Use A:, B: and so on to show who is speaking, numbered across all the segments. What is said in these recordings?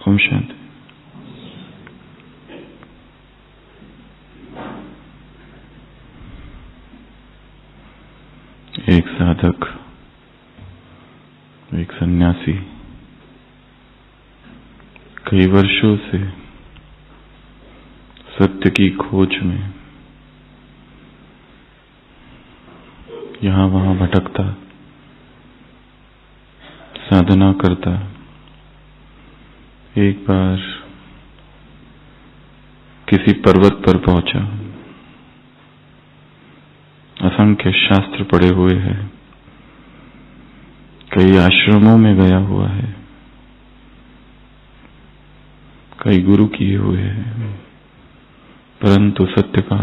A: ओम शांति। एक साधक, एक सन्यासी कई वर्षों से सत्य की खोज में यहां वहां भटकता, साधना करता, एक बार किसी पर्वत पर पहुंचा। असंख्य शास्त्र पढ़े हुए हैं, कई आश्रमों में गया हुआ है, कई गुरु किए हुए हैं, परंतु सत्य का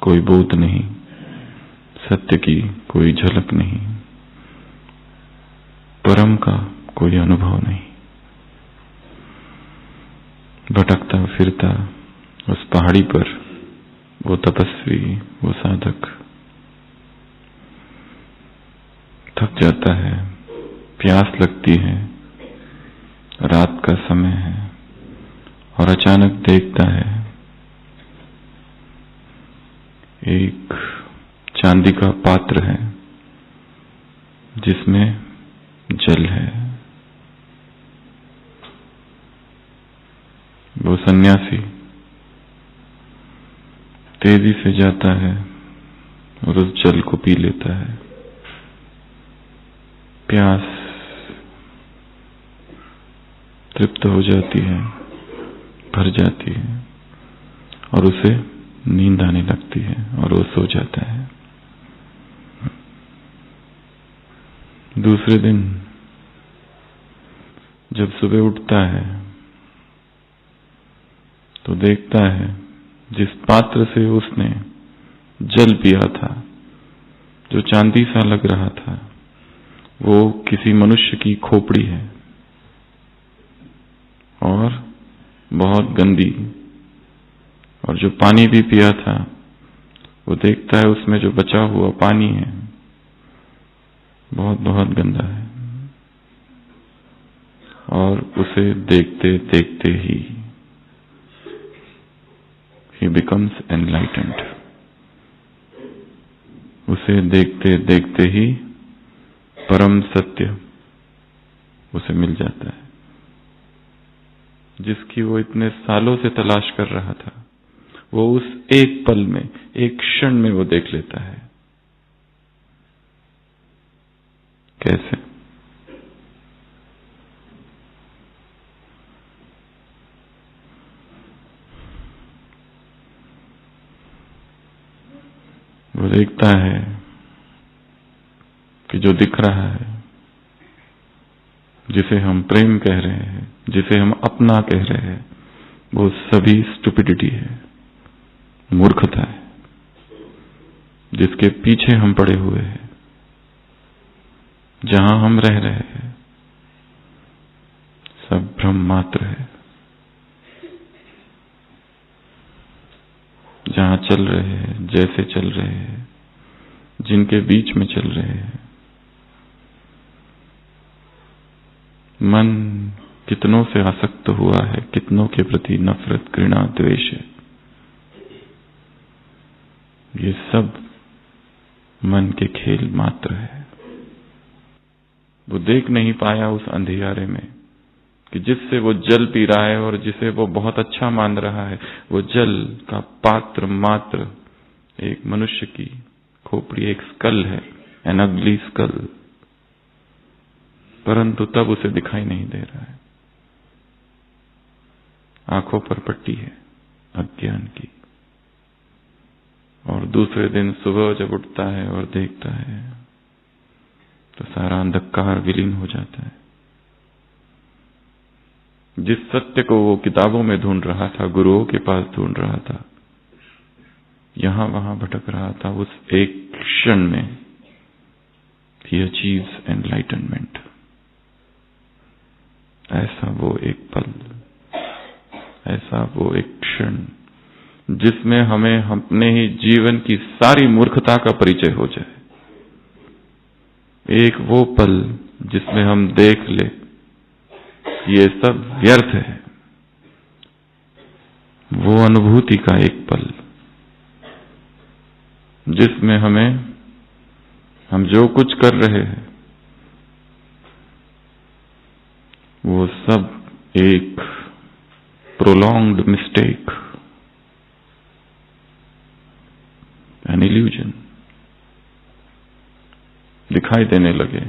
A: कोई बोध नहीं, सत्य की कोई झलक नहीं, परम का कोई अनुभव नहीं। भटकता फिरता उस पहाड़ी पर वो तपस्वी, वो साधक थक जाता है, प्यास लगती है, रात का समय है और अचानक देखता है एक चांदी का पात्र है जिसमें जल है। वो सन्यासी तेजी से जाता है और उस जल को पी लेता है। प्यास तृप्त हो जाती है, भर जाती है और उसे नींद आने लगती है और वो सो जाता है। दूसरे दिन जब सुबह उठता है तो देखता है जिस पात्र से उसने जल पिया था, जो चांदी सा लग रहा था, वो किसी मनुष्य की खोपड़ी है और बहुत गंदी। और जो पानी भी पिया था वो देखता है उसमें जो बचा हुआ पानी है बहुत बहुत गंदा है। और उसे देखते देखते ही he becomes enlightened। उसे देखते देखते ही परम सत्य उसे मिल जाता है, जिसकी वो इतने सालों से तलाश कर रहा था। वो उस एक पल में, एक क्षण में वो देख लेता है। कैसे? वो देखता है कि जो दिख रहा है, जिसे हम प्रेम कह रहे हैं, जिसे हम अपना कह रहे हैं, वो सभी स्टुपिडिटी है, मूर्खता है। जिसके पीछे हम पड़े हुए हैं, जहां हम रह रहे हैं, सब भ्रम मात्र है। जहां चल रहे हैं, जैसे चल रहे हैं, जिनके बीच में चल रहे हैं, मन कितनों से आसक्त हुआ है, कितनों के प्रति नफरत, घृणा, द्वेष है। ये सब मन के खेल मात्र है। वो देख नहीं पाया उस अंधियारे में कि जिससे वो जल पी रहा है और जिसे वो बहुत अच्छा मान रहा है, वो जल का पात्र मात्र एक मनुष्य की खोपड़ी, एक स्कल है, एन अगली स्कल। परंतु तब उसे दिखाई नहीं दे रहा है। आंखों पर पट्टी है अज्ञान की। और दूसरे दिन सुबह जब उठता है और देखता है तो सारा अंधकार विलीन हो जाता है। जिस सत्य को वो किताबों में ढूंढ रहा था, गुरुओं के पास ढूंढ रहा था, यहां वहां भटक रहा था, उस एक क्षण में he achieves enlightenment। ऐसा वो एक पल, ऐसा वो एक क्षण जिसमें हमें अपने ही जीवन की सारी मूर्खता का परिचय हो जाए। एक वो पल जिसमें हम देख ले ये सब व्यर्थ है, वो अनुभूति का एक पल जिसमें हम जो कुछ कर रहे हैं वो सब एक प्रोलॉन्ग्ड मिस्टेक, एन इल्यूजन दिखाई देने लगे।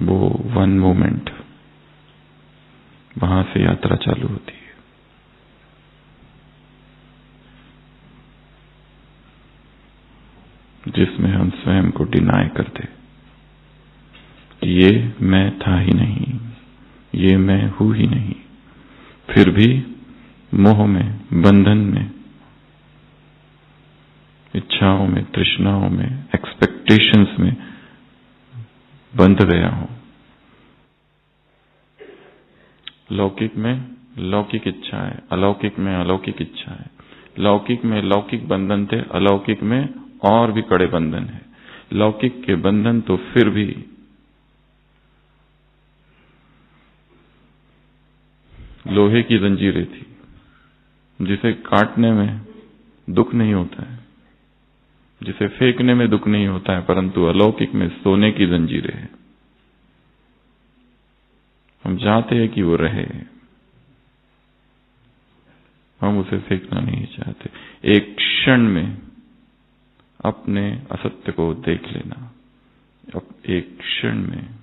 A: वो वन मोमेंट, वहां से यात्रा चालू होती है। जिसमें हम स्वयं को डिनाई करते कि ये मैं था ही नहीं, ये मैं हूं ही नहीं, फिर भी मोह में, बंधन में, इच्छाओं में, तृष्णाओं में, एक्सपेक्टेशंस में बंध गया हूं। लौकिक में लौकिक इच्छाएं, अलौकिक में अलौकिक इच्छाएं, लौकिक में लौकिक बंधन थे, अलौकिक में और भी कड़े बंधन है। लौकिक के बंधन तो फिर भी लोहे की जंजीरें थी, जिसे काटने में दुख नहीं होता है, जिसे फेंकने में दुख नहीं होता है, परंतु अलौकिक में सोने की जंजीरें हैं। हम चाहते हैं कि वो रहे, हम उसे फेंकना नहीं चाहते। एक क्षण में अपने असत्य को देख लेना, एक क्षण में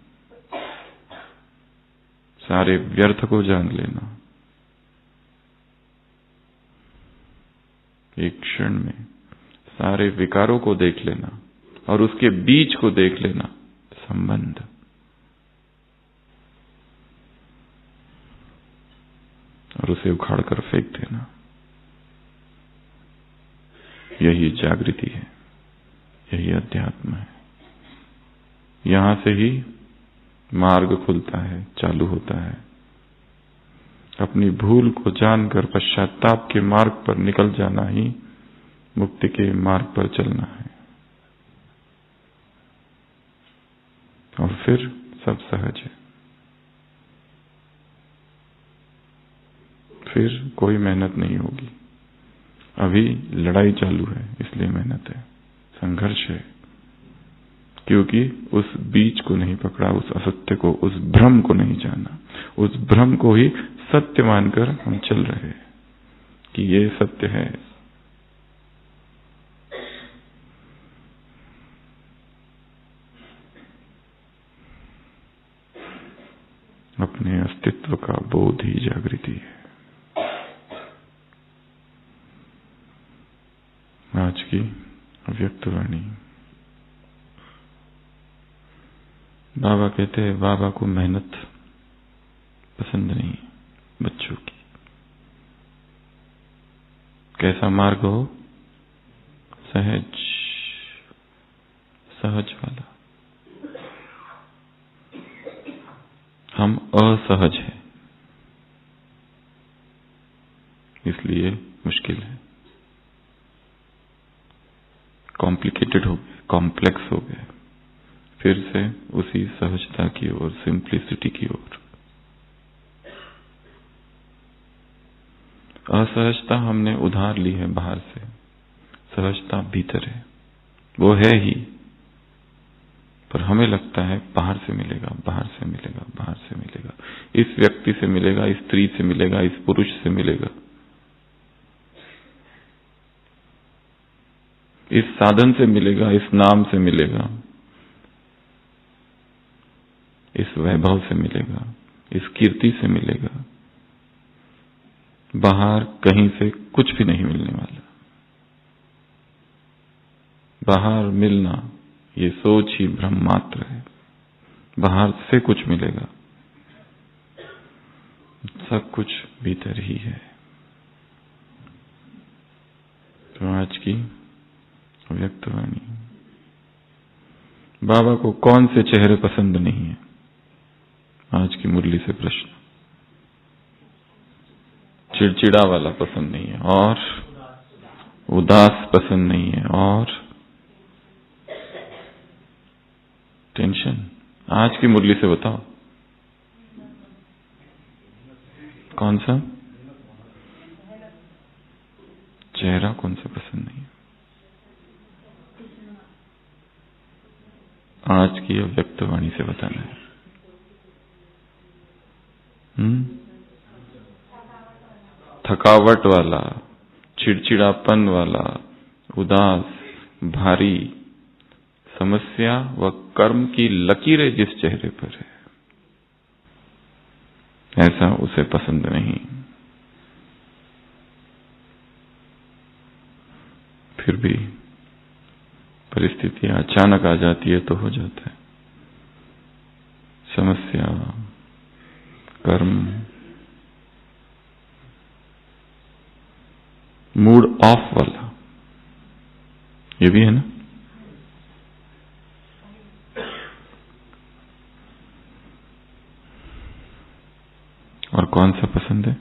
A: सारे व्यर्थ को जान लेना, एक क्षण में सारे विकारों को देख लेना और उसके बीच को देख लेना, संबंध। और उसे उखाड़ कर फेंक देना। यही जागृति है, यही अध्यात्म है। यहां से ही मार्ग खुलता है, चालू होता है। अपनी भूल को जानकर पश्चाताप के मार्ग पर निकल जाना ही मुक्ति के मार्ग पर चलना है। और फिर सब सहज है, फिर कोई मेहनत नहीं होगी। अभी लड़ाई चालू है, इसलिए मेहनत है, संघर्ष है, क्योंकि उस बीज को नहीं पकड़ा, उस असत्य को, उस भ्रम को नहीं जाना। उस भ्रम को ही सत्य मानकर हम चल रहे हैं कि ये सत्य है। अपने अस्तित्व का बोध ही जागृति है। आज की अव्यक्त वाणी। बाबा कहते हैं, बाबा को मेहनत पसंद नहीं बच्चों की। कैसा मार्ग हो? सहज, सहज वाला। हम असहज हैं, इसलिए मुश्किल है, कॉम्प्लिकेटेड हो गए, कॉम्प्लेक्स हो गए। फिर से उसी सहजता की ओर, सिंप्लिसिटी की ओर। असहजता हमने उधार ली है बाहर से, सहजता भीतर है, वो है ही, पर हमें लगता है बाहर से मिलेगा, बाहर से मिलेगा, बाहर से मिलेगा, इस व्यक्ति से मिलेगा, इस स्त्री से मिलेगा, इस पुरुष से मिलेगा, इस साधन से मिलेगा, इस नाम से मिलेगा, इस वैभव से मिलेगा, इस कीर्ति से मिलेगा। बाहर कहीं से कुछ भी नहीं मिलने वाला। बाहर मिलना ये सोच ही भ्रम मात्र है। बाहर से कुछ मिलेगा, सब कुछ भीतर ही है। तो आज की व्यक्त वाणी। बाबा को कौन से चेहरे पसंद नहीं है? आज की मुरली से प्रश्न। चिड़चिड़ा वाला पसंद नहीं है, और उदास पसंद नहीं है, और आज की मुरली से बताओ, कौन सा चेहरा कौन सा पसंद नहीं है? आज की अव्यक्त वाणी से बताना है। थकावट वाला, चिड़चिड़ापन वाला, उदास, भारी, समस्या व कर्म की लकीरें जिस चेहरे पर है, ऐसा उसे पसंद नहीं। फिर भी परिस्थितियां अचानक आ जाती है तो हो जाता है। समस्या, कर्म, मूड ऑफ वाला, ये भी है ना। और कौन सा पसंद है?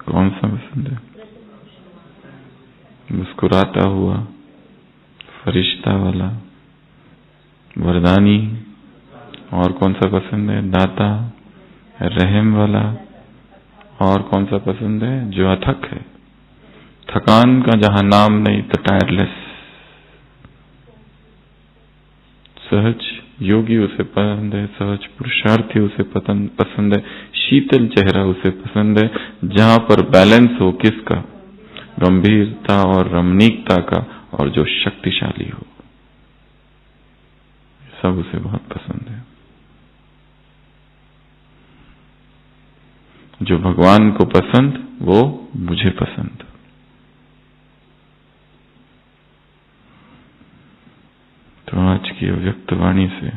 A: कौन सा पसंद है? मुस्कुराता हुआ, फरिश्ता वाला, वरदानी। और कौन सा पसंद है? दाता, रहम वाला। और कौन सा पसंद है? जो अथक है, थकान का जहां नाम नहीं तो टायरलेस। सहज योगी उसे पसंद है, सहज पुरुषार्थी उसे पसंद है, शीतल चेहरा उसे पसंद है, जहां पर बैलेंस हो किसका? गंभीरता और रमणीकता का, और जो शक्तिशाली हो, सब उसे बहुत पसंद है। जो भगवान को पसंद वो मुझे पसंद। तो आज की अव्यक्त वाणी से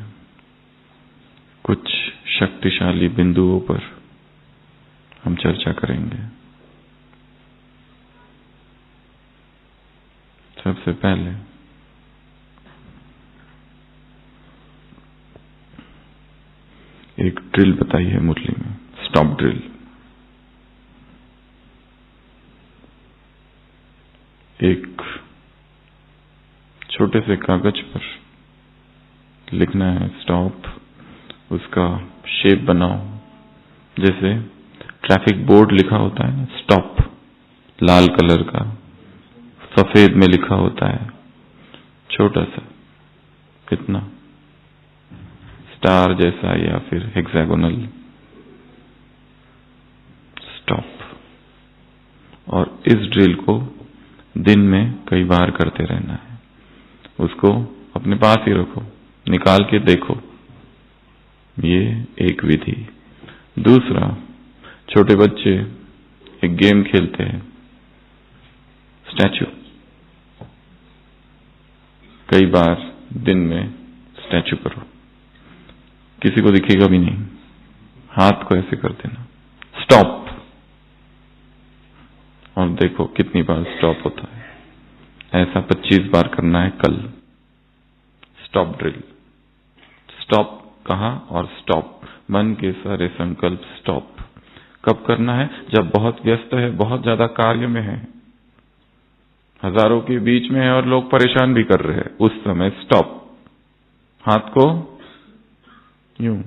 A: कुछ शक्तिशाली बिंदुओं पर हम चर्चा करेंगे। सबसे पहले एक ड्रिल बताई है मुरली में, स्टॉप ड्रिल। एक छोटे से कागज पर लिखना है स्टॉप, उसका शेप बनाओ, जैसे ट्रैफिक बोर्ड लिखा होता है ना, स्टॉप लाल कलर का, सफेद में लिखा होता है, छोटा सा, कितना स्टार जैसा या फिर हेक्सागोनल, स्टॉप। और इस ड्रिल को दिन में कई बार करते रहना है। उसको अपने पास ही रखो, निकाल के देखो, ये एक विधि। दूसरा, छोटे बच्चे एक गेम खेलते हैं, स्टैचू। कई बार दिन में स्टैचू करो, किसी को दिखेगा भी नहीं, हाथ को ऐसे कर देना, स्टॉप, और देखो कितनी बार स्टॉप होता है। ऐसा 25 बार करना है कल। Stop drill. स्टॉप कहा और स्टॉप, मन के सारे संकल्प स्टॉप। कब करना है? जब बहुत व्यस्त है, बहुत ज्यादा कार्य में है, हजारों के बीच में है और लोग परेशान भी कर रहे हैं, उस समय स्टॉप। हाथ को यूं,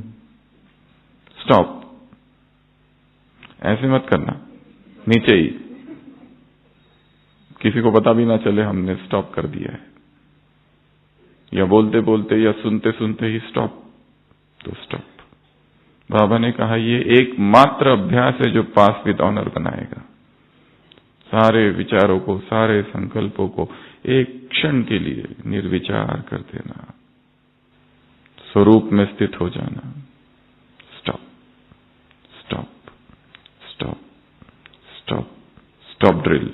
A: स्टॉप। ऐसे मत करना, नीचे ही, किसी को पता भी ना चले हमने स्टॉप कर दिया है, या बोलते बोलते या सुनते सुनते ही स्टॉप, तो स्टॉप। बाबा ने कहा ये एकमात्र अभ्यास है जो पास विद ऑनर बनाएगा। सारे विचारों को, सारे संकल्पों को एक क्षण के लिए निर्विचार कर देना, स्वरूप में स्थित हो जाना। Stop, stop, stop, stop, stop drill.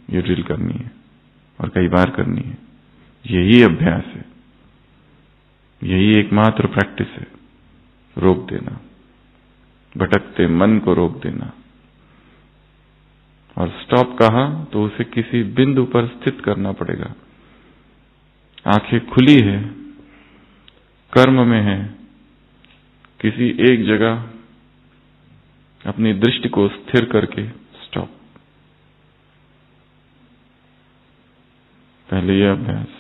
A: ये ड्रिल करनी है और कई बार करनी है। यही अभ्यास है, यही एकमात्र प्रैक्टिस है। रोक देना, भटकते मन को रोक देना। और स्टॉप कहा तो उसे किसी बिंदु पर स्थित करना पड़ेगा। आंखें खुली है, कर्म में है, किसी एक जगह अपनी दृष्टि को स्थिर करके स्टॉप। पहले ये अभ्यास,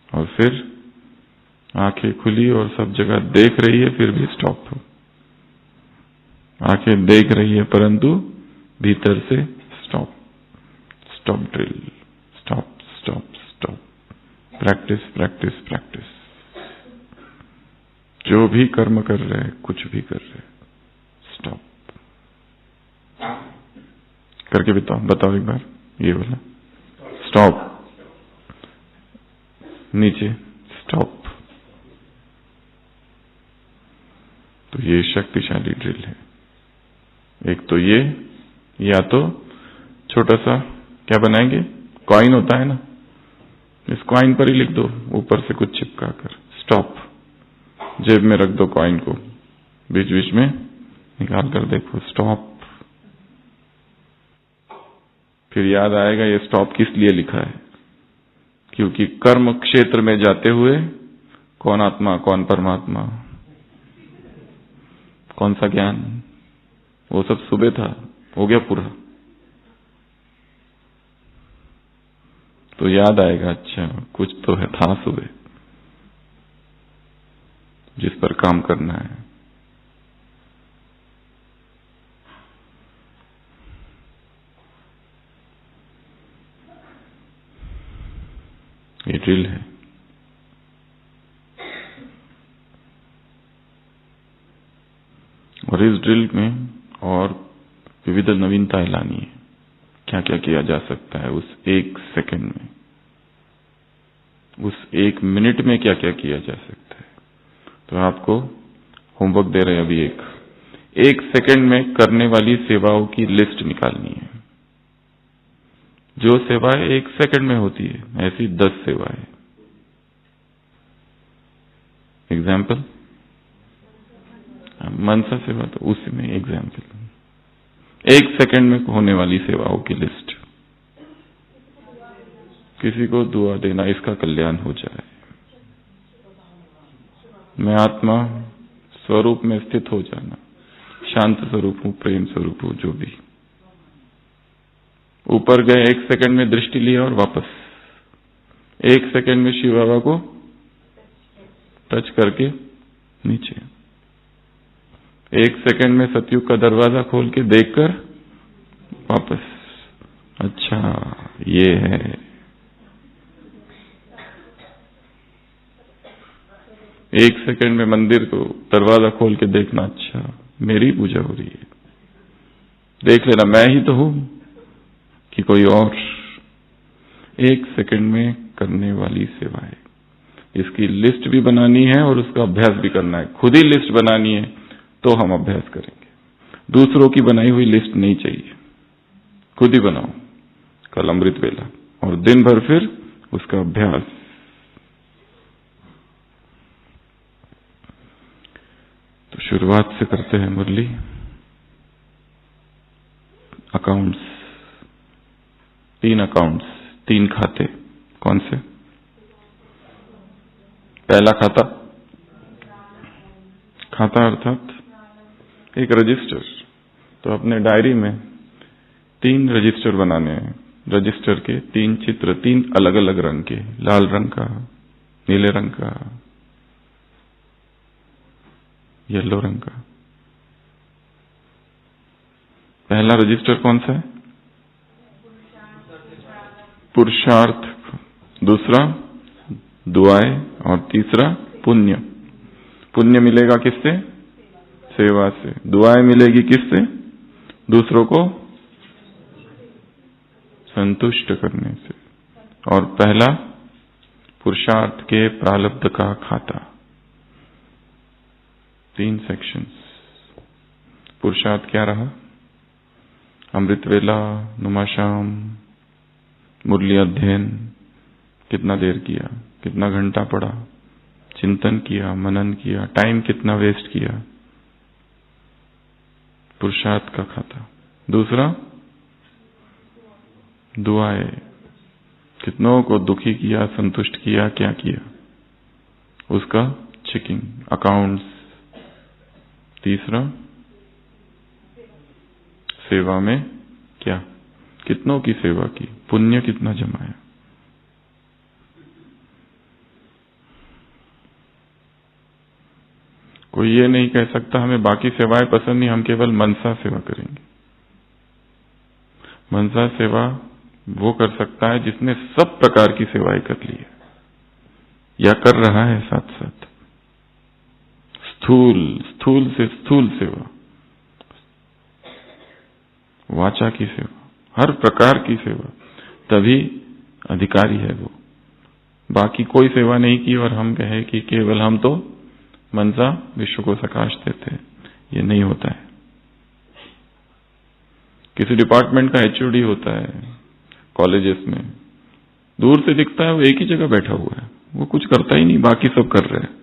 A: और फिर आंखें खुली और सब जगह देख रही है, फिर भी स्टॉप हो। आंखें देख रही है परंतु भीतर से stop. Stop drill, stop stop stop. Practice practice practice. जो भी कर्म कर रहे हैं, कुछ भी कर रहे हैं, स्टॉप करके बताओ एक बार ये बोला, स्टॉप। नीचे स्टॉप। तो ये शक्तिशाली ड्रिल है। एक तो ये, या तो छोटा सा क्या बनाएंगे, कॉइन होता है ना, इस कॉइन पर ही लिख दो, ऊपर से कुछ चिपका कर, स्टॉप। जेब में रख दो कॉइन को, बीच बीच में निकाल कर देखो, स्टॉप। फिर याद आएगा ये स्टॉप किस लिए लिखा है, क्योंकि कर्म क्षेत्र में जाते हुए कौन आत्मा, कौन परमात्मा, कौन सा ज्ञान, वो सब सुबह था, हो गया पूरा। तो याद आएगा, अच्छा कुछ तो है, था सुबह, जिस पर काम करना है। ये ड्रिल है। और इस ड्रिल में और विविध नवीनताएं लानी है। क्या क्या किया जा सकता है उस एक सेकंड में, उस एक मिनट में क्या क्या किया जा सकता है। तो आपको होमवर्क दे रहे हैं अभी, एक सेकंड में करने वाली सेवाओं की लिस्ट निकालनी है। जो सेवाएं एक सेकंड में होती है, ऐसी 10 सेवाएं। एग्जाम्पल, मनसा सेवा तो उसी में एग्जाम्पल, एक सेकंड में होने वाली सेवाओं की लिस्ट। किसी को दुआ देना, इसका कल्याण हो जाए, मैं आत्मा स्वरूप में स्थित हो जाना, शांत स्वरूप हूं, प्रेम स्वरूप हूं, जो भी। ऊपर गए, एक सेकंड में दृष्टि लिया और वापस, एक सेकंड में शिव बाबा को टच करके नीचे, एक सेकंड में सतयुग का दरवाजा खोल के देखकर वापस। अच्छा ये है। एक सेकंड में मंदिर को दरवाजा खोल के देखना, अच्छा मेरी पूजा हो रही है, देख लेना मैं ही तो हूं कि कोई और। एक सेकंड में करने वाली सेवाएं, इसकी लिस्ट भी बनानी है और उसका अभ्यास भी करना है। खुद ही लिस्ट बनानी है तो हम अभ्यास करेंगे, दूसरों की बनाई हुई लिस्ट नहीं चाहिए, खुद ही बनाओ। कल अमृत वेला, और दिन भर फिर उसका अभ्यास। तो शुरुआत से करते हैं मुरली। अकाउंट्स, 3 अकाउंट्स, 3 खाते। कौन से? पहला खाता, खाता अर्थात एक रजिस्टर। तो अपने डायरी में 3 रजिस्टर बनाने हैं। रजिस्टर के 3 चित्र, 3 अलग अलग रंग के, लाल रंग का, नीले रंग का, येलो रंग का। पहला रजिस्टर कौन सा है? पुरुषार्थ। दूसरा दुआएं, और तीसरा पुण्य। पुण्य मिलेगा किससे? सेवा से। दुआएं मिलेगी किससे? दूसरों को संतुष्ट करने से। और पहला पुरुषार्थ के प्रारब्ध का खाता, 3 सेक्शंस। पुरुषार्थ क्या रहा? अमृत वेला, नुमाशाम, मुरली अध्ययन, कितना देर किया, कितना घंटा पढ़ा, चिंतन किया, मनन किया, टाइम कितना वेस्ट किया, पुरुषार्थ का खाता। दूसरा दुआएं, कितनों को दुखी किया, संतुष्ट किया, क्या किया, उसका चेकिंग, अकाउंट्स। तीसरा सेवा में क्या, कितनों की सेवा की, पुण्य कितना जमाया। कोई ये नहीं कह सकता हमें बाकी सेवाएं पसंद नहीं, हम केवल मनसा सेवा करेंगे। मनसा सेवा वो कर सकता है जिसने सब प्रकार की सेवाएं कर ली है या कर रहा है साथ साथ। स्थूल से स्थूल सेवा, वाचा की सेवा, हर प्रकार की सेवा, तभी अधिकारी है वो। बाकी कोई सेवा नहीं की और हम कहे कि केवल हम तो मनसा विश्व को सकाश देते हैं, ये नहीं होता है। किसी डिपार्टमेंट का एचओडी होता है कॉलेजेस में, दूर से दिखता है वो एक ही जगह बैठा हुआ है, वो कुछ करता ही नहीं, बाकी सब कर रहे हैं।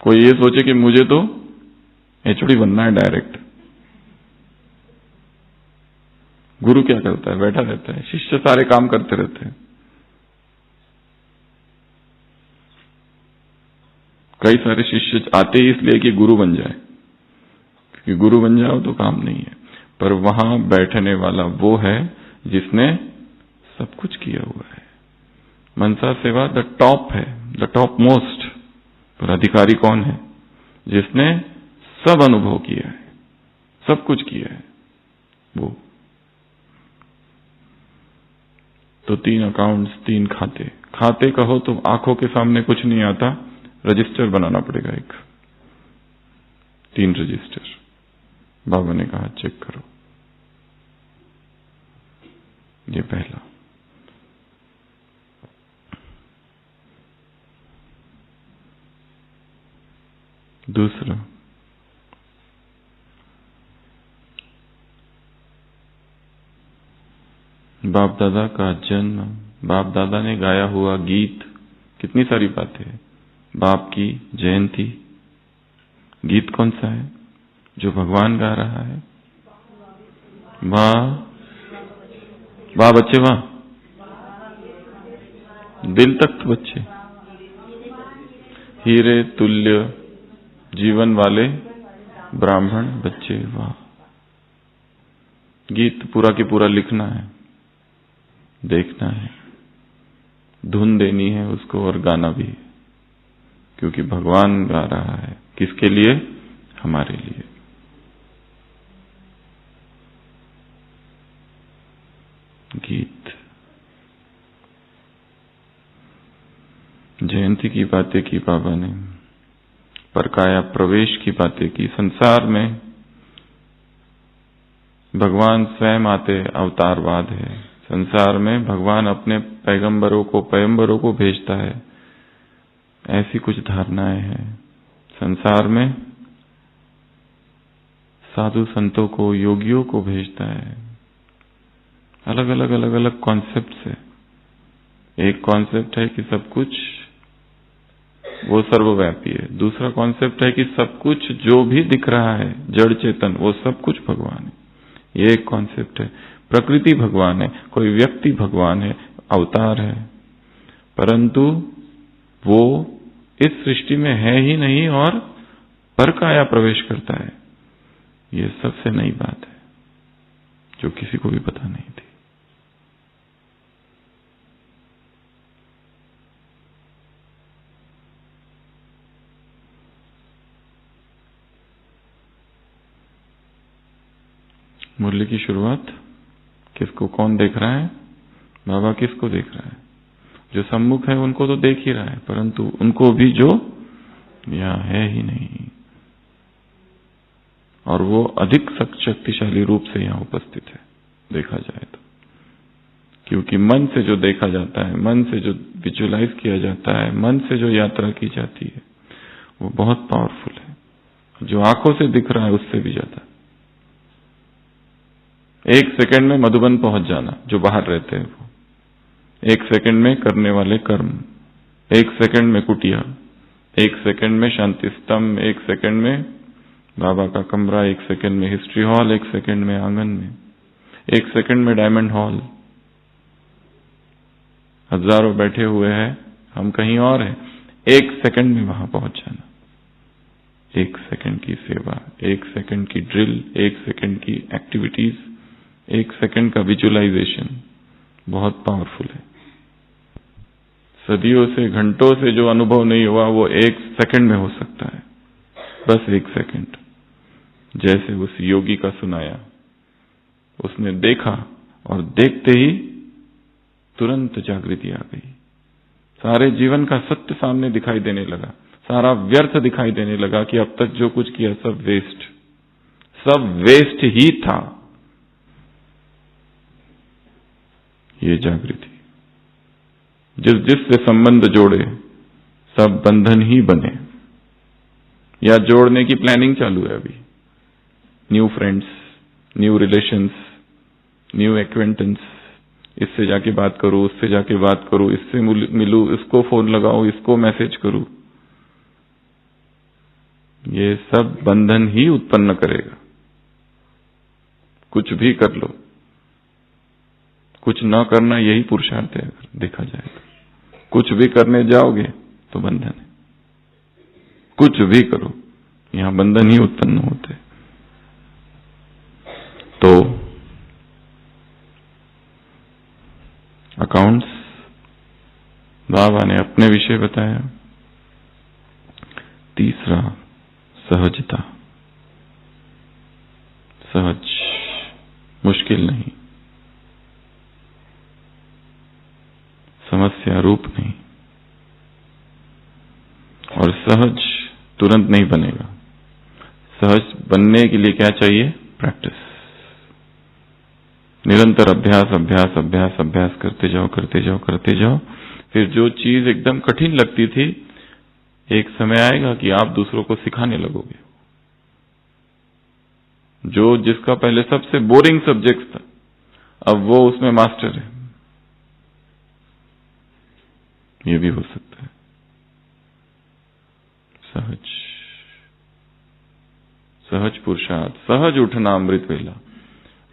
A: कोई ये सोचे कि मुझे तो एचओडी बनना है डायरेक्ट। गुरु क्या करता है? बैठा रहता है, शिष्य सारे काम करते रहते हैं। कई सारे शिष्य आते ही इसलिए कि गुरु बन जाए, क्योंकि गुरु बन जाओ तो काम नहीं है, पर वहां बैठने वाला वो है जिसने सब कुछ किया हुआ है। मनसा सेवा द टॉप है, द टॉप मोस्ट। पर अधिकारी कौन है? जिसने सब अनुभव किया है, सब कुछ किया है वो। तो 3 अकाउंट्स, 3 खाते। खाते कहो तो आंखों के सामने कुछ नहीं आता, रजिस्टर बनाना पड़ेगा एक, 3 रजिस्टर। बाबा ने कहा चेक करो। ये पहला। दूसरा, बाप दादा का जन्म, बाप दादा ने गाया हुआ गीत, कितनी सारी बातें हैं। बाप की जयंती, गीत कौन सा है जो भगवान गा रहा है? वाह वाह बच्चे वाह, दिल तक तो बच्चे। हीरे तुल्य जीवन वाले ब्राह्मण बच्चे, वाह। गीत पूरा की पूरा लिखना है, देखना है, धुन देनी है उसको और गाना भी, क्योंकि भगवान गा रहा है। किसके लिए? हमारे लिए। गीत, जयंती की बातें की बाबा ने, परकाया प्रवेश की बातें की। संसार में भगवान स्वयं आते अवतारवाद है। संसार में भगवान अपने पैगंबरों को भेजता है, ऐसी कुछ धारणाएं हैं। संसार में साधु संतों को, योगियों को भेजता है। अलग अलग कॉन्सेप्ट है। एक कॉन्सेप्ट है कि सब कुछ वो सर्वव्यापी है। दूसरा कॉन्सेप्ट है कि सब कुछ जो भी दिख रहा है जड़ चेतन, वो सब कुछ भगवान है। ये एक कॉन्सेप्ट है। प्रकृति भगवान है, कोई व्यक्ति भगवान है, अवतार है, परंतु वो इस सृष्टि में है ही नहीं और परकाया प्रवेश करता है। ये सबसे नई बात है जो किसी को भी पता नहीं थी। मुरली की शुरुआत, किसको कौन देख रहा है? बाबा किसको देख रहा है? जो सम्मुख है उनको तो देख ही रहा है, परंतु उनको भी जो यहाँ है ही नहीं, और वो अधिक शक्तिशाली रूप से यहाँ उपस्थित है देखा जाए तो। क्योंकि मन से जो देखा जाता है, मन से जो विजुअलाइज किया जाता है, मन से जो यात्रा की जाती है, वो बहुत पावरफुल है। जो आंखों से दिख रहा है उससे भी ज्यादा। 1 सेकंड में मधुबन पहुंच जाना, जो बाहर रहते हैं वो 1 सेकंड में करने वाले कर्म, 1 सेकंड में कुटिया, 1 सेकंड में शांति स्तंभ, 1 सेकंड में बाबा का कमरा, 1 सेकंड में हिस्ट्री हॉल, 1 सेकंड में आंगन में, 1 सेकंड में डायमंड हॉल। हजारों बैठे हुए हैं, हम कहीं और हैं, 1 सेकंड में वहां पहुंच जाना। 1 सेकंड की सेवा, 1 सेकंड की ड्रिल, 1 सेकंड की एक्टिविटीज, 1 सेकंड का विजुअलाइजेशन बहुत पावरफुल है। सदियों से, घंटों से जो अनुभव नहीं हुआ वो 1 सेकंड में हो सकता है, बस 1 सेकंड। जैसे उस योगी का सुनाया, उसने देखा और देखते ही तुरंत जागृति आ गई। सारे जीवन का सत्य सामने दिखाई देने लगा, सारा व्यर्थ दिखाई देने लगा कि अब तक जो कुछ किया सब वेस्ट ही था। ये जागृति जिससे संबंध जोड़े सब बंधन ही बने, या जोड़ने की प्लानिंग चालू है अभी। New friends, new relations, new acquaintance, इससे जाके बात करूं, उससे जाके बात करूं, इससे मिलूं, इसको फोन लगाऊं, इसको मैसेज करूं, ये सब बंधन ही उत्पन्न करेगा। कुछ भी कर लो, कुछ न करना यही पुरुषार्थ है। अगर देखा जाए तो कुछ भी करने जाओगे तो बंधन है, कुछ भी करो यहां बंधन ही उत्पन्न होते। तो अकाउंट्स, बाबा ने अपने विषय बताया। तीसरा सहजता, सहज, मुश्किल नहीं, समस्या रूप नहीं, और सहज तुरंत नहीं बनेगा। सहज बनने के लिए क्या चाहिए? प्रैक्टिस, निरंतर अभ्यास अभ्यास अभ्यास अभ्यास करते जाओ करते जाओ करते जाओ। फिर जो चीज एकदम कठिन लगती थी, एक समय आएगा कि आप दूसरों को सिखाने लगोगे। जो जिसका पहले सबसे बोरिंग सब्जेक्ट था, अब वो उसमें मास्टर है। ये भी हो सकता है। सहज, सहज पुरुषार्थ, सहज उठना अमृत वेला,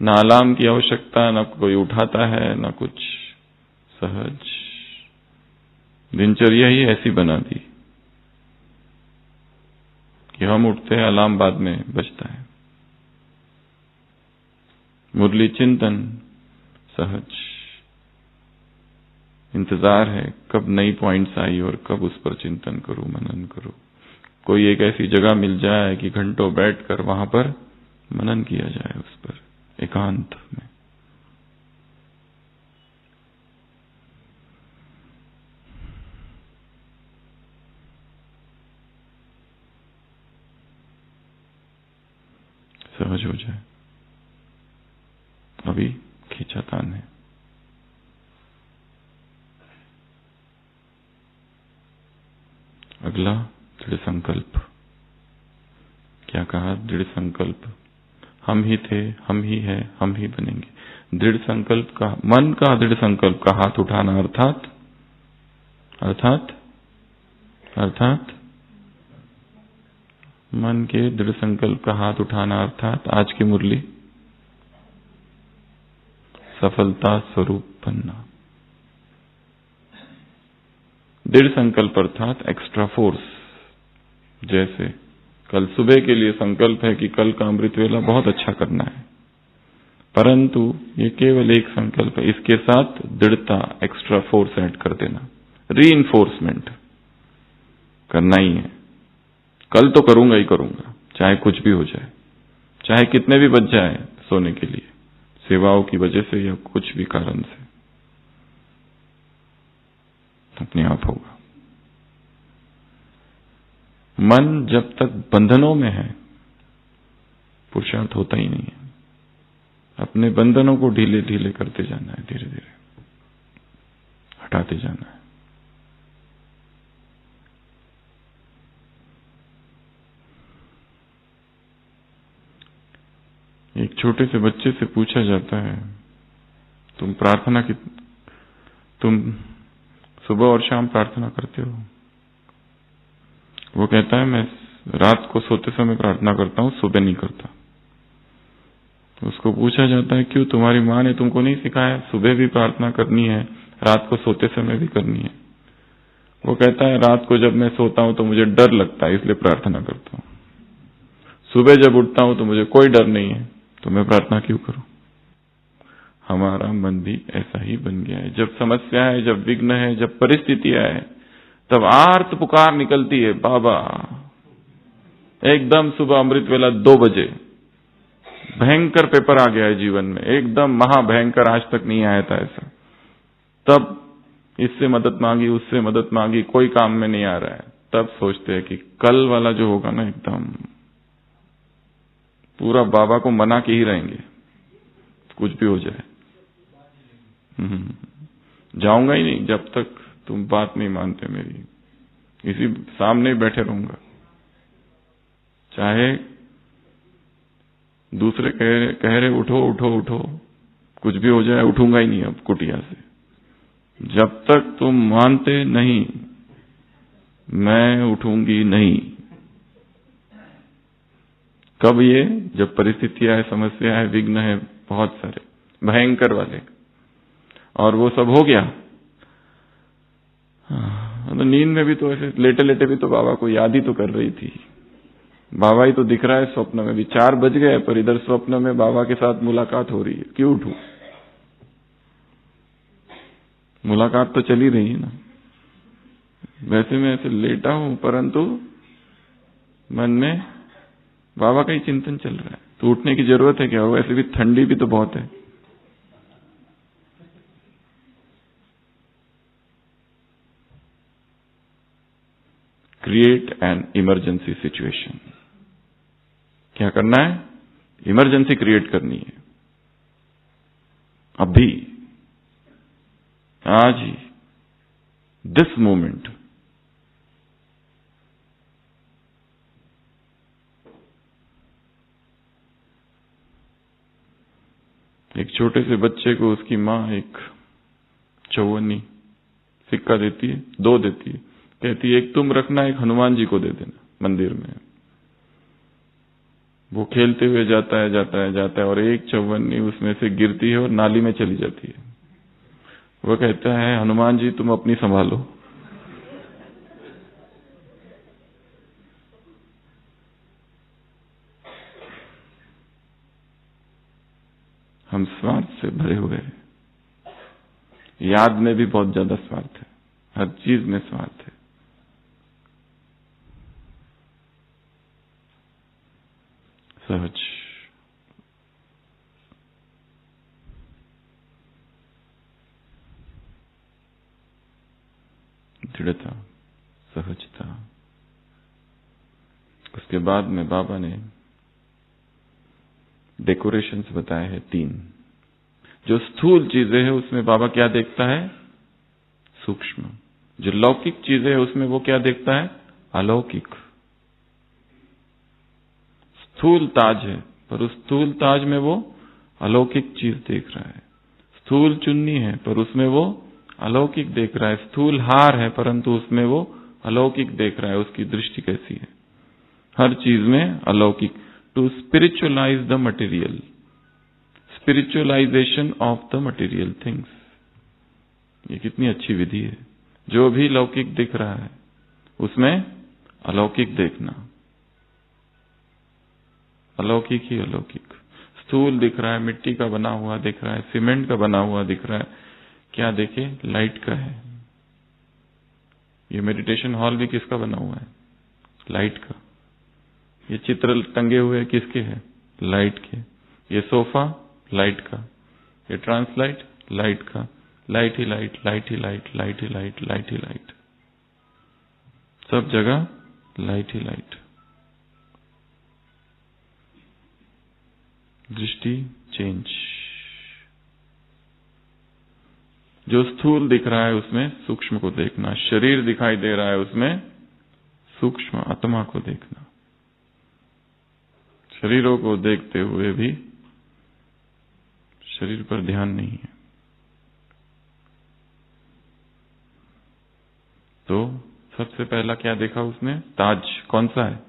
A: ना अलार्म की आवश्यकता, ना कोई उठाता है, ना कुछ। सहज दिनचर्या ही ऐसी बना दी कि हम उठते हैं, अलार्म बाद में बजता है। मुरली चिंतन सहज, इंतजार है कब नई पॉइंट्स आई और कब उस पर चिंतन करूं, मनन करूं। कोई एक ऐसी जगह मिल जाए कि घंटों बैठकर वहां पर मनन किया जाए, उस पर एकांत में। सहज हो जाए। अभी खींचातान है। अगला दृढ़ संकल्प। क्या कहा? दृढ़ संकल्प। हम ही थे, हम ही है, हम ही बनेंगे। दृढ़ संकल्प का, मन का दृढ़ संकल्प का हाथ उठाना, अर्थात अर्थात अर्थात मन के दृढ़ संकल्प का हाथ उठाना, अर्थात आज की मुरली सफलता स्वरूप बनना। दृढ़ संकल्प अर्थात एक्स्ट्रा फोर्स। जैसे कल सुबह के लिए संकल्प है कि कल का अमृत वेला बहुत अच्छा करना है, परंतु ये केवल एक संकल्प है, इसके साथ दृढ़ता, एक्स्ट्रा फोर्स ऐड कर देना, रीइंफोर्समेंट करना ही है। कल तो करूंगा ही करूंगा, चाहे कुछ भी हो जाए, चाहे कितने भी बच जाए सोने के लिए, सेवाओं की वजह से या कुछ भी कारण से, अपने आप होगा। मन जब तक बंधनों में है, पुरुषार्थ होता ही नहीं है। अपने बंधनों को ढीले ढीले करते जाना है, धीरे धीरे हटाते जाना है। एक छोटे से बच्चे से पूछा जाता है, तुम तुम सुबह और शाम प्रार्थना करते हो? वो कहता है, मैं रात को सोते समय प्रार्थना करता हूं, सुबह नहीं करता। तो उसको पूछा जाता है, क्यों? तुम्हारी माँ ने तुमको नहीं सिखाया सुबह भी प्रार्थना करनी है, रात को सोते समय भी करनी है? वो कहता है, रात को जब मैं सोता हूं तो मुझे डर लगता है, इसलिए प्रार्थना करता हूं। सुबह जब उठता हूं तो मुझे कोई डर नहीं है, तो मैं प्रार्थना क्यों करूं? हमारा मन भी ऐसा ही बन गया है। जब समस्या है, जब विघ्न है, जब परिस्थितियां है, तब आर्त पुकार निकलती है, बाबा। एकदम सुबह अमृत वेला 2 बजे भयंकर पेपर आ गया है जीवन में, एकदम महाभयंकर, आज तक नहीं आया था ऐसा। तब इससे मदद मांगी, उससे मदद मांगी, कोई काम में नहीं आ रहा है। तब सोचते हैं कि कल वाला जो होगा ना, एकदम पूरा बाबा को मना के ही रहेंगे, कुछ भी हो जाए। जाऊंगा ही नहीं जब तक तुम बात नहीं मानते मेरी, इसी सामने ही बैठे रहूंगा। चाहे दूसरे कह रहे उठो उठो उठो, कुछ भी हो जाए, उठूंगा ही नहीं अब कुटिया से। जब तक तुम मानते नहीं, मैं उठूंगी नहीं। कब ये? जब परिस्थितियां है, समस्या है, विघ्न है, बहुत सारे भयंकर वाले, और वो सब हो गया। तो नींद में भी तो ऐसे लेटे लेटे भी तो बाबा को याद ही तो कर रही थी। बाबा ही तो दिख रहा है स्वप्न में भी। 4 बज गए, पर इधर स्वप्न में बाबा के साथ मुलाकात हो रही है। क्यों उठूं? मुलाकात तो चली रही है ना। वैसे मैं ऐसे लेटा हूं, परंतु मन में बाबा का ही चिंतन चल रहा है। तो उठने की जरूरत है क्या? वैसे भी ठंडी भी तो बहुत है। Create an emergency situation. क्या करना है? इमरजेंसी क्रिएट करनी है अभी, आज ही, दिस मोमेंट। एक छोटे से बच्चे को उसकी माँ एक चौवन्नी सिक्का देती है, 2 देती है, कहती है एक तुम रखना, एक हनुमान जी को दे देना मंदिर में। वो खेलते हुए जाता है जाता है जाता है, और एक चौवन्नी उसमें से गिरती है और नाली में चली जाती है। वो कहता है हनुमान जी तुम अपनी संभालो। हम स्वार्थ से भरे हुए हैं। याद में भी बहुत ज्यादा स्वार्थ है, हर चीज में स्वार्थ है। सहज, दृढ़ता, सहजता। उसके बाद में बाबा ने डेकोरेशंस बताए हैं 3। जो स्थूल चीजें हैं उसमें बाबा क्या देखता है? सूक्ष्म। जो लौकिक चीजें हैं उसमें वो क्या देखता है? अलौकिक। स्थूल ताज है, पर उस स्थूल ताज में वो अलौकिक चीज देख रहा है। स्थूल चुन्नी है, पर उसमें वो अलौकिक देख रहा है। स्थूल हार है, परंतु उसमें वो अलौकिक देख रहा है। उसकी दृष्टि कैसी है? हर चीज में अलौकिक। To spiritualize the material, spiritualization of the material things. ये कितनी अच्छी विधि है। जो भी लौकिक दिख रहा है उसमें अलौकिक देखना। अलौकिक ही अलौकिक। स्थूल दिख रहा है, मिट्टी का बना हुआ दिख रहा है, सीमेंट का बना हुआ दिख रहा है, क्या देखे? लाइट का है। ये मेडिटेशन हॉल भी किसका बना हुआ है? लाइट का। ये चित्र टंगे हुए किसके हैं? लाइट के। ये सोफा लाइट का, ये ट्रांसलाइट लाइट का। लाइट ही लाइट, लाइट ही लाइट, लाइट ही लाइट, लाइट ही लाइट, सब जगह लाइट ही लाइट। दृष्टि चेंज। जो स्थूल दिख रहा है उसमें सूक्ष्म को देखना। शरीर दिखाई दे रहा है उसमें सूक्ष्म आत्मा को देखना। शरीरों को देखते हुए भी शरीर पर ध्यान नहीं है। तो सबसे पहला क्या देखा उसने? ताज। कौन सा है?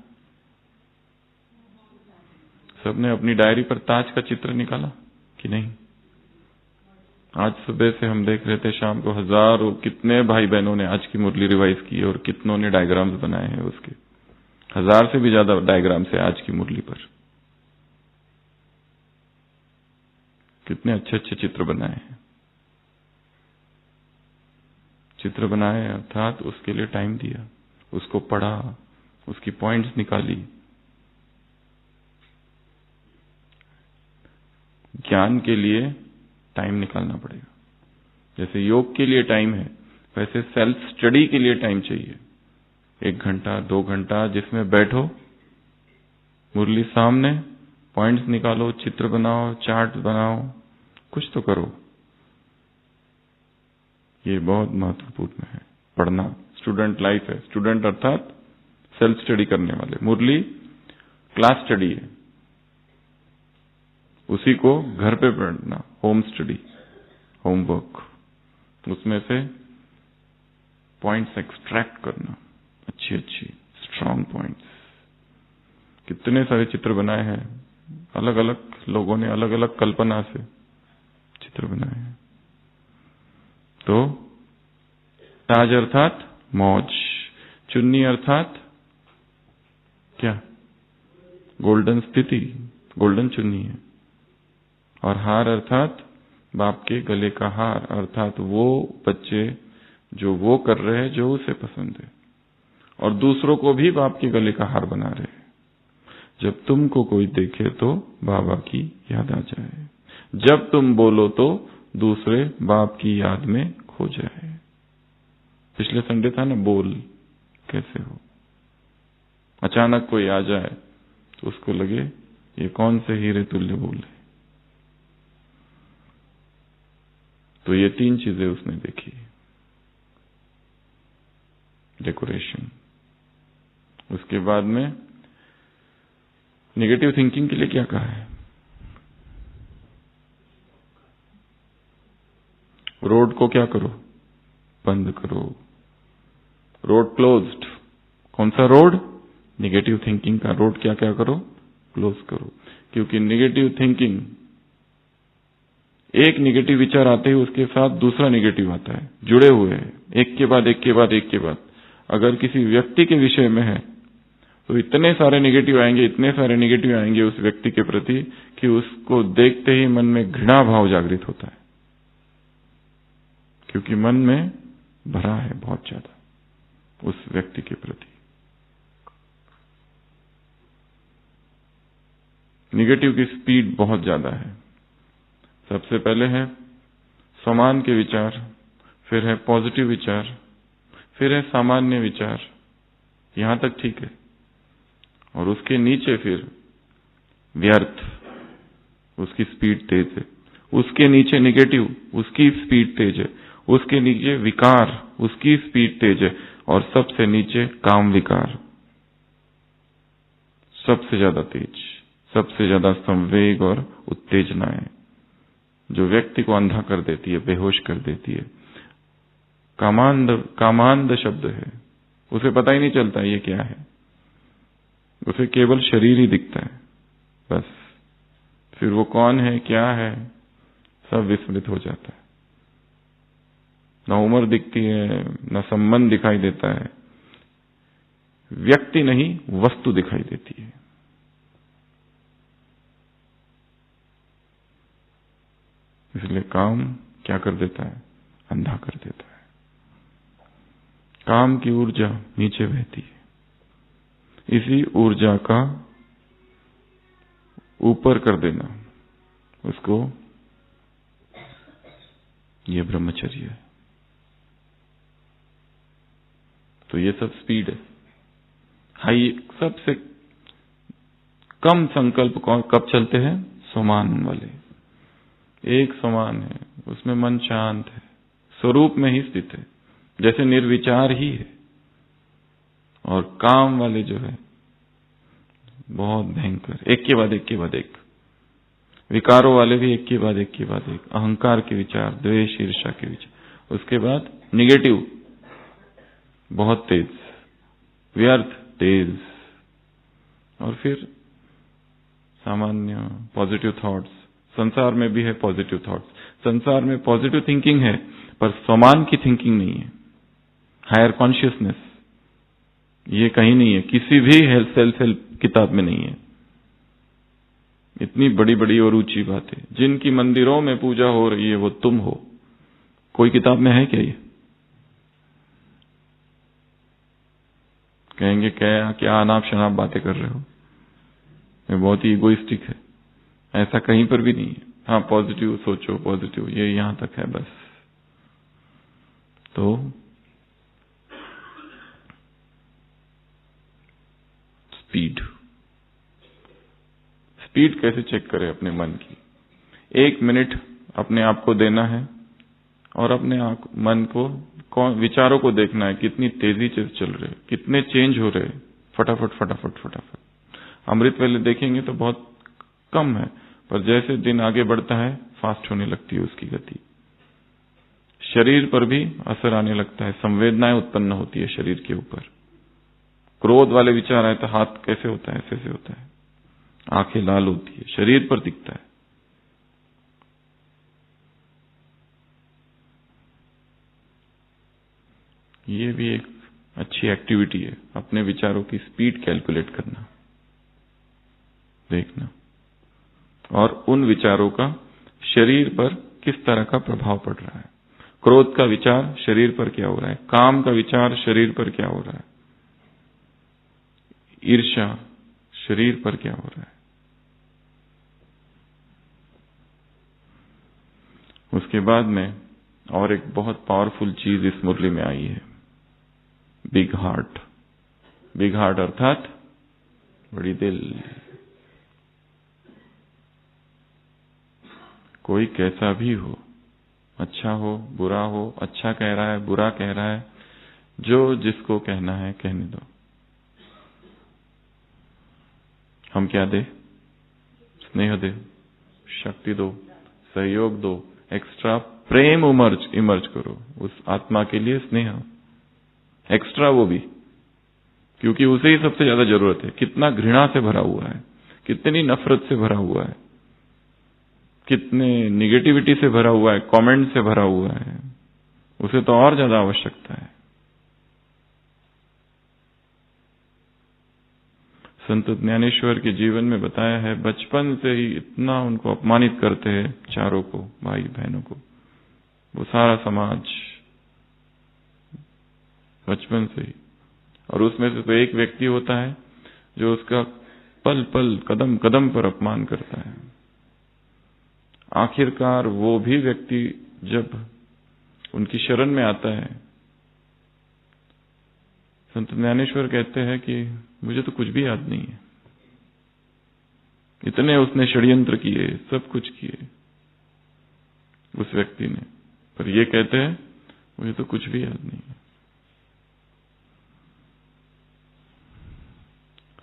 A: सबने अपनी डायरी पर ताज का चित्र निकाला कि नहीं? आज सुबह से हम देख रहे थे, शाम को हजारों, कितने भाई बहनों ने आज की मुरली रिवाइज की और कितनों ने डायग्राम्स बनाए हैं उसके। 1000 से भी ज्यादा डायग्राम्स है आज की मुरली पर। कितने अच्छे अच्छे चित्र बनाए हैं। चित्र बनाए अर्थात उसके लिए टाइम दिया, उसको पढ़ा, उसकी पॉइंट्स निकाली। ज्ञान के लिए टाइम निकालना पड़ेगा। जैसे योग के लिए टाइम है, वैसे सेल्फ स्टडी के लिए टाइम चाहिए। 1 घंटा 2 घंटा जिसमें बैठो, मुरली सामने, पॉइंट्स निकालो, चित्र बनाओ, चार्ट बनाओ, कुछ तो करो। ये बहुत महत्वपूर्ण है। पढ़ना स्टूडेंट लाइफ है। स्टूडेंट अर्थात सेल्फ स्टडी करने वाले। मुरली क्लास स्टडी है, उसी को घर पे पढ़ना, होम स्टडी, होमवर्क, उसमें से पॉइंट्स एक्सट्रैक्ट करना, अच्छी अच्छी स्ट्रांग पॉइंट्स। कितने सारे चित्र बनाए हैं, अलग अलग लोगों ने अलग अलग कल्पना से चित्र बनाए हैं। तो ताज अर्थात मौज, चुन्नी अर्थात क्या? गोल्डन स्थिति, गोल्डन चुन्नी है। और हार अर्थात बाप के गले का हार, अर्थात वो बच्चे जो वो कर रहे हैं जो उसे पसंद है, और दूसरों को भी बाप के गले का हार बना रहे हैं। जब तुमको कोई देखे तो बाबा की याद आ जाए, जब तुम बोलो तो दूसरे बाप की याद में खो जाए। पिछले संडे था ना, बोल कैसे हो। अचानक कोई आ जाए तो उसको लगे ये कौन से हीरे तुल्य बोल है। तो ये 3 चीजें उसने देखी। डेकोरेशन, उसके बाद में नेगेटिव थिंकिंग के लिए क्या कहा है? रोड को क्या करो? बंद करो। Road closed. कौन सा रोड? नेगेटिव थिंकिंग का रोड क्या क्या करो? क्लोज करो। क्योंकि नेगेटिव थिंकिंग, एक नेगेटिव विचार आते ही उसके साथ दूसरा नेगेटिव आता है, जुड़े हुए हैं, एक के बाद एक के बाद एक के बाद। अगर किसी व्यक्ति के विषय में है तो इतने सारे नेगेटिव आएंगे, इतने सारे नेगेटिव आएंगे उस व्यक्ति के प्रति कि उसको देखते ही मन में घृणा भाव जागृत होता है, क्योंकि मन में भरा है बहुत ज्यादा उस व्यक्ति के प्रति। नेगेटिव की स्पीड बहुत ज्यादा है। सबसे पहले है समान के विचार, फिर है पॉजिटिव विचार, फिर है सामान्य विचार, यहां तक ठीक है। और उसके नीचे फिर व्यर्थ, उसकी स्पीड तेज है। उसके नीचे नेगेटिव, उसकी स्पीड तेज है। उसके नीचे विकार, उसकी स्पीड तेज है। और सबसे नीचे काम विकार, सबसे ज्यादा तेज, सबसे ज्यादा संवेग और उत्तेजनाएं जो व्यक्ति को अंधा कर देती है, बेहोश कर देती है। कामांध शब्द है, उसे पता ही नहीं चलता ये क्या है, उसे केवल शरीर ही दिखता है बस। फिर वो कौन है, क्या है, सब विस्मृत हो जाता है। न उम्र दिखती है, न संबंध दिखाई देता है, व्यक्ति नहीं वस्तु दिखाई देती है। इसलिए काम क्या कर देता है? अंधा कर देता है। काम की ऊर्जा नीचे बहती है, इसी ऊर्जा का ऊपर कर देना, उसको ये ब्रह्मचर्य है। तो ये सब स्पीड है। हाई, सबसे कम संकल्प कब चलते हैं? समान वाले। एक समान है, उसमें मन शांत है, स्वरूप में ही स्थित है, जैसे निर्विचार ही है। और काम वाले जो है बहुत भयंकर, एक के बाद एक के बाद एक। विकारों वाले भी एक के बाद एक के बाद एक, अहंकार के विचार, द्वेष ईर्ष्या के विचार। उसके बाद निगेटिव बहुत तेज, व्यर्थ तेज, और फिर सामान्य पॉजिटिव थॉट्स। संसार में भी है पॉजिटिव थॉट्स, संसार में पॉजिटिव थिंकिंग है, पर समान की थिंकिंग नहीं है। हायर कॉन्शियसनेस ये कहीं नहीं है, किसी भी सेल्फ हेल्प किताब में नहीं है। इतनी बड़ी बड़ी और ऊंची बातें, जिनकी मंदिरों में पूजा हो रही है वो तुम हो। कोई किताब में है क्या ये? कहेंगे क्या क्या अनाप शनाप बातें कर रहे हो, ये बहुत ही इगोइस्टिक है। ऐसा कहीं पर भी नहीं है। हाँ, पॉजिटिव सोचो, पॉजिटिव, ये यहां तक है बस। तो स्पीड कैसे चेक करें अपने मन की? 1 मिनट अपने आप को देना है और अपने मन को, विचारों को देखना है कितनी तेजी से चल रहे, कितने चेंज हो रहे, फटाफट फटाफट फटाफट। अमृत वेले देखेंगे तो बहुत कम है, पर जैसे दिन आगे बढ़ता है फास्ट होने लगती है उसकी गति। शरीर पर भी असर आने लगता है, संवेदनाएं उत्पन्न होती है शरीर के ऊपर। क्रोध वाले विचार आए तो हाथ कैसे होता है, ऐसे होता है, आंखें लाल होती है, शरीर पर दिखता है। ये भी एक अच्छी एक्टिविटी है, अपने विचारों की स्पीड कैलकुलेट करना, देखना, और उन विचारों का शरीर पर किस तरह का प्रभाव पड़ रहा है। क्रोध का विचार शरीर पर क्या हो रहा है, काम का विचार शरीर पर क्या हो रहा है, ईर्ष्या शरीर पर क्या हो रहा है। उसके बाद में और एक बहुत पावरफुल चीज इस मुरली में आई है, बिग हार्ट। बिग हार्ट अर्थात बड़ी दिल। कोई कैसा भी हो, अच्छा हो बुरा हो, अच्छा कह रहा है बुरा कह रहा है, जो जिसको कहना है कहने दो। हम क्या दे? स्नेह दे, शक्ति दो, सहयोग दो, एक्स्ट्रा प्रेम इमर्ज करो उस आत्मा के लिए, स्नेह एक्स्ट्रा, वो भी क्योंकि उसे ही सबसे ज्यादा जरूरत है। कितना घृणा से भरा हुआ है, कितनी नफरत से भरा हुआ है, कितने निगेटिविटी से भरा हुआ है, कमेंट से भरा हुआ है, उसे तो और ज्यादा आवश्यकता है। संत ज्ञानेश्वर के जीवन में बताया है, बचपन से ही इतना उनको अपमानित करते हैं चारों को, भाई बहनों को, वो सारा समाज बचपन से ही। और उसमें से तो एक व्यक्ति होता है जो उसका पल पल कदम कदम पर अपमान करता है। आखिरकार वो भी व्यक्ति जब उनकी शरण में आता है, संत ज्ञानेश्वर कहते हैं कि मुझे तो कुछ भी याद नहीं है, इतने उसने षड्यंत्र किए, सब कुछ किए उस व्यक्ति ने, पर ये कहते हैं मुझे तो कुछ भी याद नहीं है।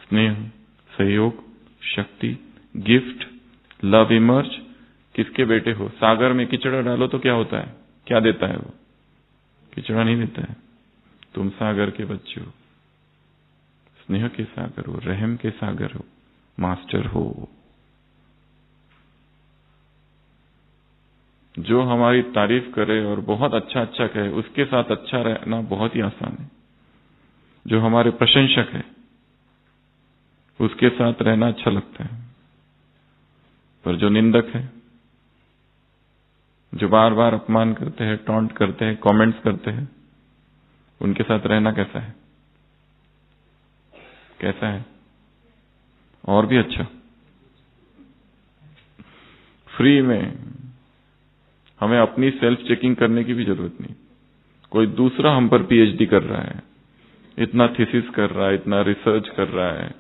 A: स्नेह, सहयोग, शक्ति, गिफ्ट, लव इमर्ज, किसके बेटे हो? सागर में कीचड़ा डालो तो क्या होता है, क्या देता है वो? कीचड़ा नहीं देता है। तुम सागर के बच्चे हो, स्नेह के सागर हो, रहम के सागर हो, मास्टर हो। जो हमारी तारीफ करे और बहुत अच्छा अच्छा कहे, उसके साथ अच्छा रहना बहुत ही आसान है। जो हमारे प्रशंसक है उसके साथ रहना अच्छा लगता है, पर जो निंदक है, जो बार बार अपमान करते हैं, टॉन्ट करते हैं, कमेंट्स करते हैं, उनके साथ रहना कैसा है? कैसा है? और भी अच्छा। फ्री में, हमें अपनी सेल्फ चेकिंग करने की भी जरूरत नहीं। कोई दूसरा हम पर पीएचडी कर रहा है, इतना थीसिस कर रहा है, इतना रिसर्च कर रहा है,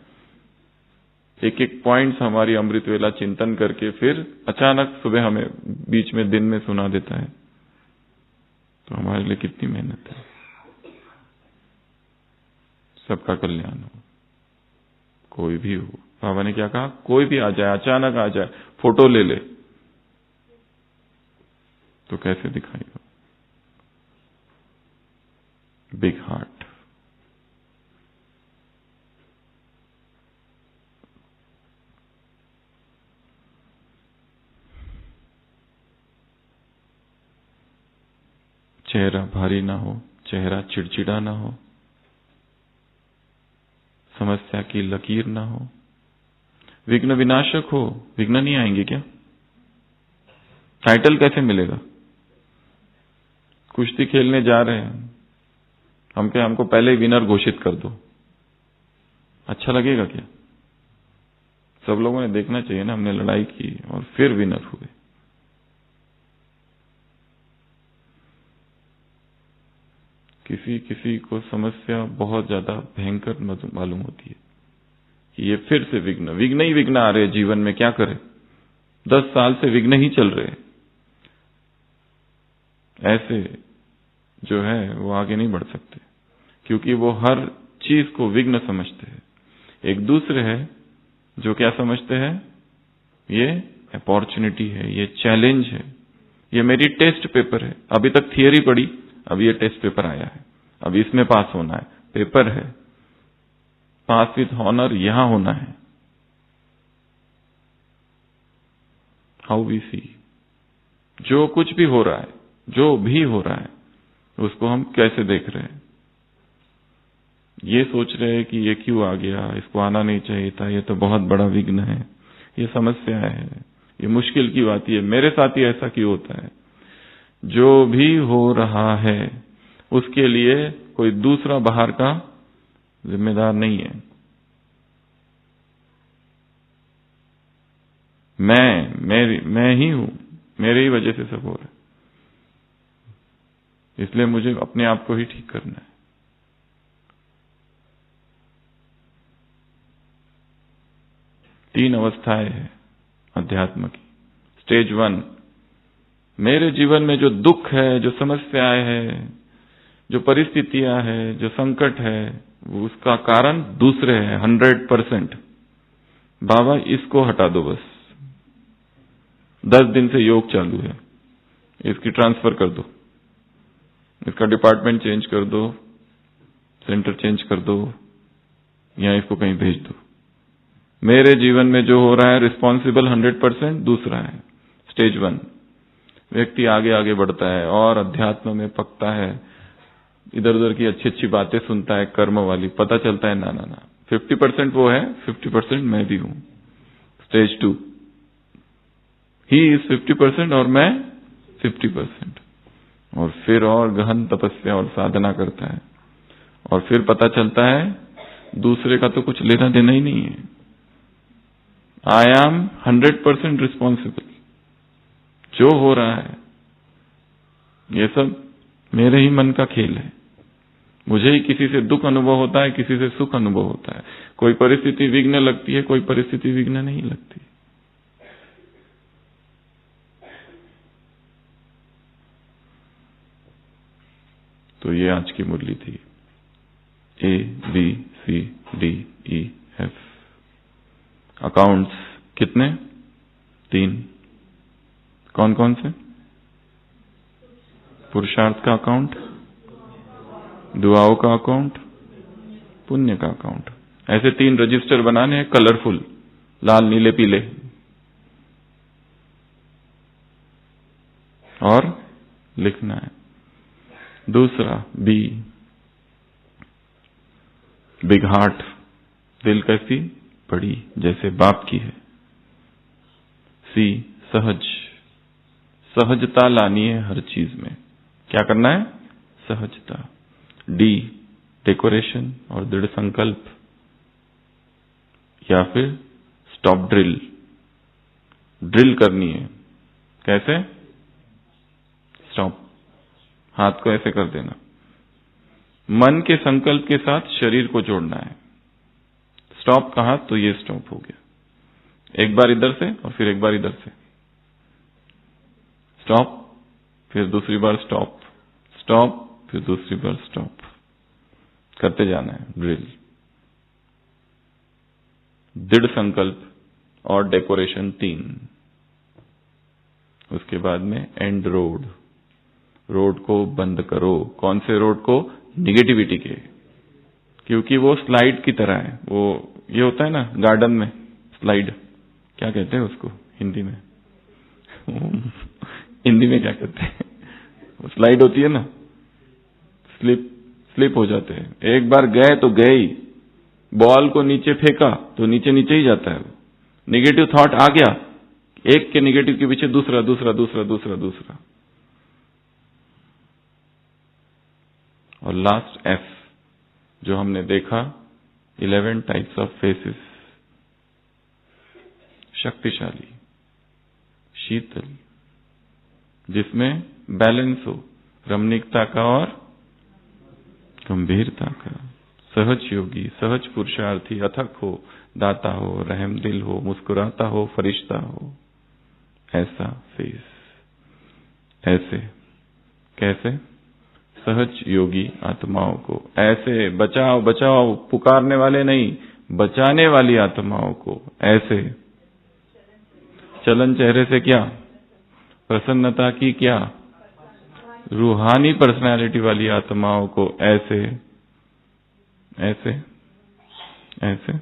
A: एक एक पॉइंट्स हमारी अमृत वेला चिंतन करके फिर अचानक सुबह हमें बीच में दिन में सुना देता है, तो हमारे लिए कितनी मेहनत है। सबका कल्याण हो, कोई भी हो। बाबा ने क्या कहा? कोई भी आ जाए, अचानक आ जाए, फोटो ले ले तो कैसे दिखाएगा? Big heart. चेहरा भारी ना हो, चेहरा चिड़चिड़ा ना हो, समस्या की लकीर ना हो, विघ्न विनाशक हो, विघ्न नहीं आएंगे क्या? टाइटल कैसे मिलेगा? कुश्ती खेलने जा रहे हैं हमको पहले ही विनर घोषित कर दो, अच्छा लगेगा क्या? सब लोगों ने देखना चाहिए ना, हमने लड़ाई की और फिर विनर हुए। किसी किसी को समस्या बहुत ज्यादा भयंकर मालूम होती है कि ये फिर से विघ्न ही विघ्न आ रहे हैं जीवन में, क्या करें? 10 साल से विघ्न ही चल रहे हैं। ऐसे जो है वो आगे नहीं बढ़ सकते, क्योंकि वो हर चीज को विघ्न समझते हैं। एक दूसरे है जो क्या समझते हैं, ये अपॉर्चुनिटी है, ये चैलेंज है, ये मेरी टेस्ट पेपर है। अभी तक थियरी पढ़ी, अब ये टेस्ट पेपर आया है, अब इसमें पास होना है, पेपर है, पास विथ ऑनर यहां होना है। हाउ वी सी, जो कुछ भी हो रहा है, जो भी हो रहा है, उसको हम कैसे देख रहे हैं? ये सोच रहे हैं कि ये क्यों आ गया, इसको आना नहीं चाहिए था, ये तो बहुत बड़ा विघ्न है, ये समस्या है, ये मुश्किल क्यों आती है, मेरे साथ ही ऐसा क्यों होता है? जो भी हो रहा है उसके लिए कोई दूसरा बाहर का जिम्मेदार नहीं है। मैं ही हूं, मेरे ही वजह से सब हो रहा है, इसलिए मुझे अपने आप को ही ठीक करना है। तीन अवस्थाएं हैं अध्यात्म की। स्टेज 1, मेरे जीवन में जो दुख है, जो समस्याएं है, जो परिस्थितियां है, जो संकट है, वो उसका कारण दूसरे है 100%। बाबा इसको हटा दो बस, 10 दिन से योग चालू है, इसकी ट्रांसफर कर दो, इसका डिपार्टमेंट चेंज कर दो, सेंटर चेंज कर दो, या इसको कहीं भेज दो। मेरे जीवन में जो हो रहा है रिस्पॉन्सिबल 100% दूसरा है। स्टेज 1, व्यक्ति आगे आगे बढ़ता है और अध्यात्म में पकता है, इधर उधर की अच्छी अच्छी बातें सुनता है, कर्म वाली, पता चलता है ना 50% वो है, 50% मैं भी हूं। स्टेज 2, ही इज 50% और मैं 50%। और फिर और गहन तपस्या और साधना करता है, और फिर पता चलता है दूसरे का तो कुछ लेना देना ही नहीं है। I am 100% responsible. जो हो रहा है ये सब मेरे ही मन का खेल है। मुझे ही किसी से दुख अनुभव होता है, किसी से सुख अनुभव होता है। कोई परिस्थिति विघ्न लगती है, कोई परिस्थिति विघ्न नहीं लगती। तो ये आज की मुरली थी। ABCDEF। अकाउंट्स कितने? 3। कौन कौन से? पुरुषार्थ का अकाउंट, दुआओं का अकाउंट, पुण्य का अकाउंट। ऐसे 3 रजिस्टर बनाने हैं, कलरफुल, लाल नीले पीले, और लिखना है। दूसरा B, बिग हार्ट, दिल कैसी बड़ी, जैसे बाप की है। C, सहज, सहजता लानी है हर चीज में। क्या करना है? सहजता। D, डेकोरेशन और दृढ़ संकल्प, या फिर स्टॉप ड्रिल, ड्रिल करनी है। कैसे? स्टॉप, हाथ को ऐसे कर देना, मन के संकल्प के साथ शरीर को जोड़ना है। स्टॉप कहा तो ये स्टॉप हो गया, एक बार इधर से और फिर एक बार इधर से, स्टॉप, फिर दूसरी बार स्टॉप, स्टॉप, फिर दूसरी बार स्टॉप, करते जाना है ड्रिल। दृढ़ संकल्प और डेकोरेशन 3। उसके बाद में एंड रोड, रोड को बंद करो। कौन से रोड को? निगेटिविटी के, क्योंकि वो स्लाइड की तरह है। वो ये होता है ना गार्डन में स्लाइड, क्या कहते हैं उसको हिंदी में? हिंदी में क्या कहते हैं? वो स्लाइड होती है ना, स्लिप हो जाते हैं। एक बार गए तो गए ही, बॉल को नीचे फेंका तो नीचे नीचे ही जाता है। नेगेटिव थॉट आ गया, एक के नेगेटिव के पीछे दूसरा दूसरा दूसरा दूसरा दूसरा। और लास्ट एफ जो हमने देखा, 11 टाइप्स ऑफ फेसेस, शक्तिशाली, शीतल, जिसमें बैलेंस हो, रमणीकता का और गंभीरता का, सहज योगी, सहज पुरुषार्थी, अथक हो, दाता हो, रहम दिल हो, मुस्कुराता हो, फरिश्ता हो, ऐसा फेस। ऐसे कैसे? सहज योगी आत्माओं को ऐसे बचाओ बचाओ, पुकारने वाले नहीं, बचाने वाली आत्माओं को ऐसे। चलन चेहरे से क्या? प्रसन्नता की क्या? रूहानी पर्सनालिटी वाली आत्माओं को ऐसे ऐसे ऐसे।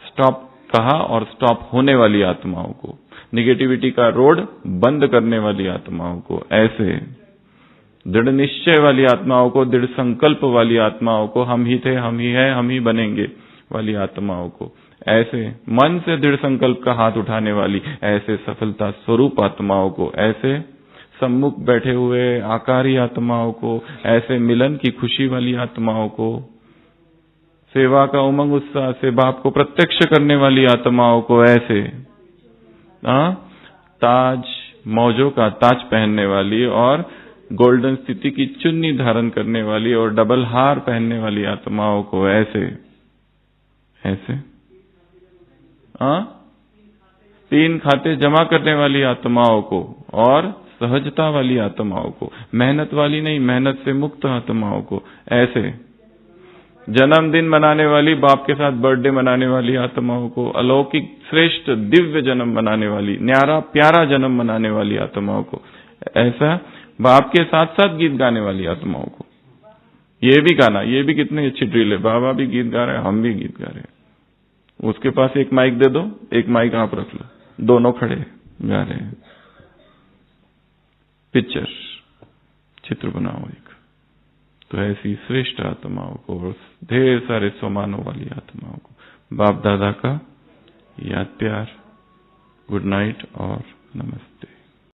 A: स्टॉप कहा और स्टॉप होने वाली आत्माओं को, निगेटिविटी का रोड बंद करने वाली आत्माओं को ऐसे। दृढ़ निश्चय वाली आत्माओं को, दृढ़ संकल्प वाली आत्माओं को, हम ही थे, हम ही है, हम ही बनेंगे वाली आत्माओं को ऐसे। मन से दृढ़ संकल्प का हाथ उठाने वाली ऐसे सफलता स्वरूप आत्माओं को ऐसे। सम्मुख बैठे हुए आकारी आत्माओं को ऐसे। मिलन की खुशी वाली आत्माओं को, सेवा का उमंग उत्साह से बाप को प्रत्यक्ष करने वाली आत्माओं को ऐसे। ताज, मौजों का ताज पहनने वाली और गोल्डन स्थिति की चुन्नी धारण करने वाली और डबल हार पहनने वाली आत्माओं को ऐसे ऐसे। 3 खाते जमा करने वाली आत्माओं को और सहजता वाली आत्माओं को, मेहनत वाली नहीं, मेहनत से मुक्त आत्माओं को ऐसे। जन्मदिन मनाने वाली, बाप के साथ बर्थडे मनाने वाली आत्माओं को, अलौकिक श्रेष्ठ दिव्य जन्म मनाने वाली, न्यारा प्यारा जन्म मनाने वाली आत्माओं को ऐसा। बाप के साथ साथ गीत गाने वाली आत्माओं को, ये भी गाना, ये भी कितनी अच्छी ड्रिल है, बाबा भी गीत गा रहे हैं, हम भी गीत गा रहे हैं। उसके पास एक माइक दे दो, एक माइक आप रख लो, दोनों खड़े गा रहे हैं। पिक्चर, चित्र बनाओ एक। तो ऐसी श्रेष्ठ आत्माओं को, ढेर सारे स्वमानों वाली आत्माओं को बाप दादा का याद प्यार, गुड नाइट और नमस्ते।